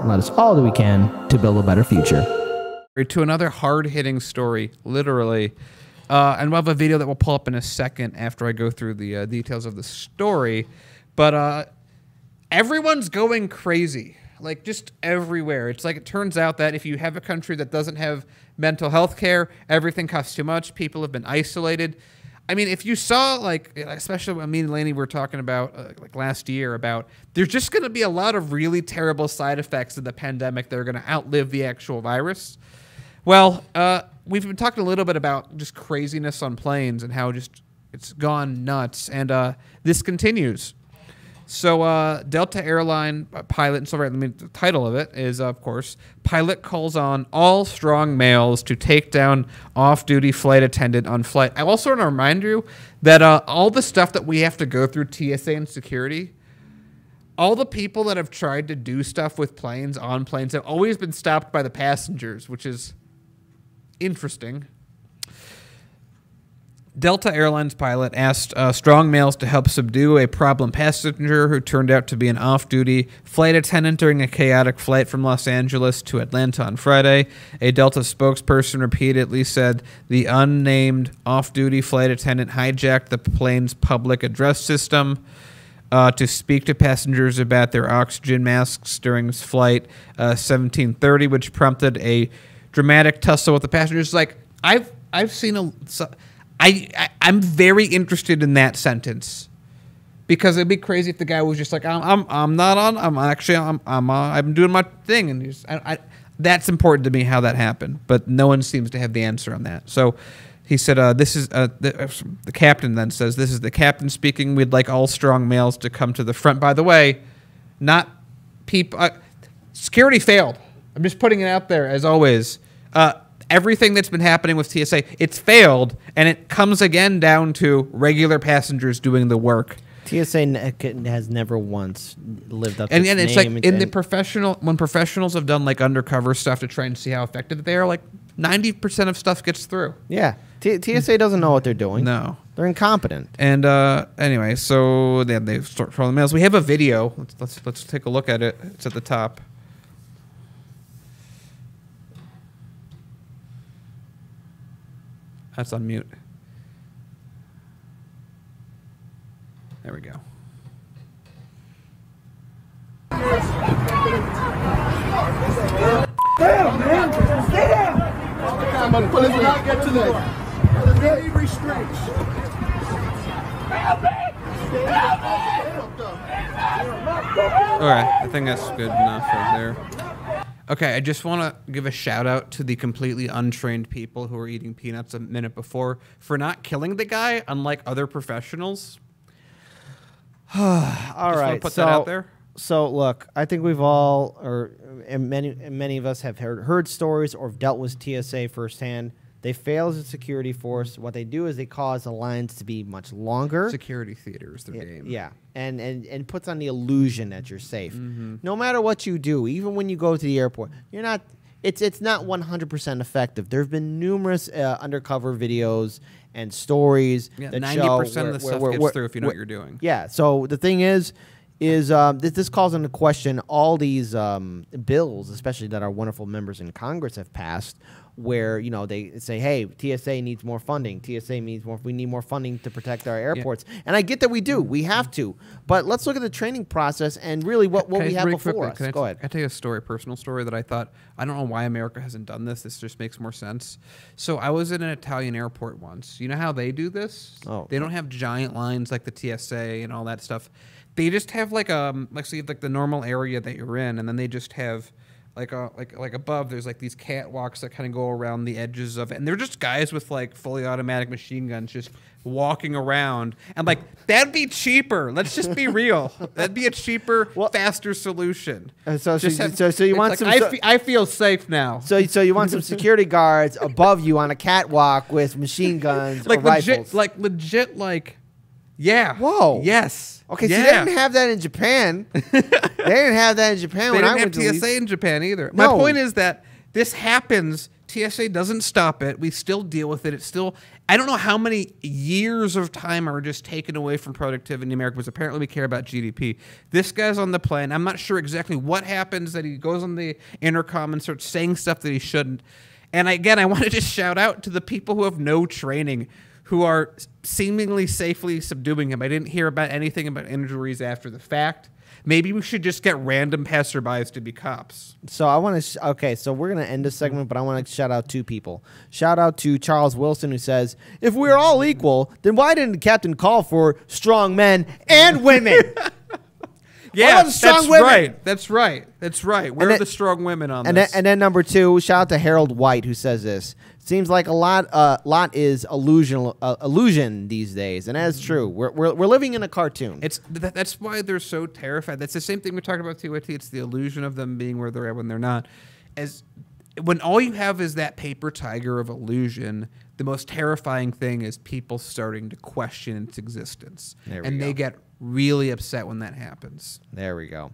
let us all do we can to build a better future. To another hard-hitting story, literally. And we'll have a video that we'll pull up in a second after I go through the details of the story. But everyone's going crazy, like just everywhere. It's like it turns out that if you have a country that doesn't have mental health care, everything costs too much. People have been isolated. I mean, if you saw, like, especially when me and Lainey were talking about, like, last year about, there's just going to be a lot of really terrible side effects of the pandemic that are going to outlive the actual virus. Well, we've been talking a little bit about just craziness on planes and how just it's gone nuts, and this continues. So Delta airline pilot, and so right, the title of it is, of course, pilot calls on all strong males to take down off-duty flight attendant on flight. I also want to remind you that all the stuff that we have to go through TSA and security, all the people that have tried to do stuff with planes, on planes, have always been stopped by the passengers, which is interesting. Delta Airlines pilot asked strong males to help subdue a problem passenger who turned out to be an off-duty flight attendant during a chaotic flight from Los Angeles to Atlanta on Friday. A Delta spokesperson repeatedly said the unnamed off-duty flight attendant hijacked the plane's public address system to speak to passengers about their oxygen masks during his flight 1730, which prompted a dramatic tussle with the passengers. Like, I've seen I'm very interested in that sentence, because it'd be crazy if the guy was just like, I'm not on, I'm doing my thing, and that's important to me how that happened, but no one seems to have the answer on that. So he said, this is the captain then says, this is the captain speaking. We'd like all strong males to come to the front. By the way, not people. Security failed. I'm just putting it out there as always. Everything that's been happening with TSA, it's failed, and it comes again down to regular passengers doing the work. TSA has never once lived up to its name. And it's like in the professional, when professionals have done like undercover stuff to try and see how effective they are, like 90% of stuff gets through. Yeah, TSA doesn't know what they're doing. No, they're incompetent. And anyway, so they start from the mails. We have a video. Let's take a look at it. It's at the top. That's on mute. There we go. Damn, man! Stay down! Come on, police will not get to that. Very restrained. All right, I think that's good enough right there. Okay, I just want to give a shout out to the completely untrained people who were eating peanuts a minute before for not killing the guy, unlike other professionals. All right, put that out there. So look, I think we've all, and many of us have heard stories or have dealt with TSA firsthand. They fail as a security force. What they do is they cause the lines to be much longer. Security theater is their game. Yeah, and puts on the illusion that you're safe. No matter what you do, even when you go to the airport, you're not. It's not 100% effective. There have been numerous undercover videos and stories that 90% of the stuff gets through if you know what you're doing. Yeah. So the thing is this calls into question all these bills, especially that our wonderful members in Congress have passed, where they say, "Hey, TSA needs more funding. TSA needs more. We need more funding to protect our airports." Yeah. And I get that we do. We have to. But let's look at the training process and really what we have before us. Go ahead. Can I tell you a story, a personal story that I thought, I don't know why America hasn't done this. This just makes more sense. So I was in an Italian airport once. You know how they do this? Oh, they don't have giant lines like the TSA and all that stuff. They just have like the normal area that you're in, and then they just have like above there's like these catwalks that kind of go around the edges of it, and they're just guys with like fully automatic machine guns just walking around. And like, that'd be cheaper. Let's just be real. That'd be a cheaper, faster solution. So you want some? I feel safe now. So you want some security guards above you on a catwalk with machine guns, like or rifles. legit. Yeah. Whoa. Yes. Okay, so they didn't have that in Japan. They didn't have that in Japan when I went to They didn't have TSA in Japan either. No. My point is that this happens TSA doesn't stop it. We still deal with it. It's still, I don't know how many years of time are just taken away from productivity in America, because apparently we care about GDP. This guy's on the plane. I'm not sure exactly what happens, that he goes on the intercom and starts saying stuff that he shouldn't. And again, I want to just shout out to the people who have no training, who are seemingly safely subduing him. I didn't hear about anything about injuries after the fact. Maybe we should just get random passerbys to be cops. So I want to. Okay, so we're gonna end this segment, but I want to shout out two people. Shout out to Charles Wilson, who says, "If we're all equal, then why didn't the captain call for strong men and women?" Yeah, that's women? right. That's right. That's right. Where are the strong women on this? And then number two, shout out to Harold White, who says this. Seems like a lot is illusion these days, and that's true. We're living in a cartoon. That's why they're so terrified. That's the same thing we talked about too. It's the illusion of them being where they're at when they're not. When all you have is that paper tiger of illusion, the most terrifying thing is people starting to question its existence, and they get really upset when that happens. There we go.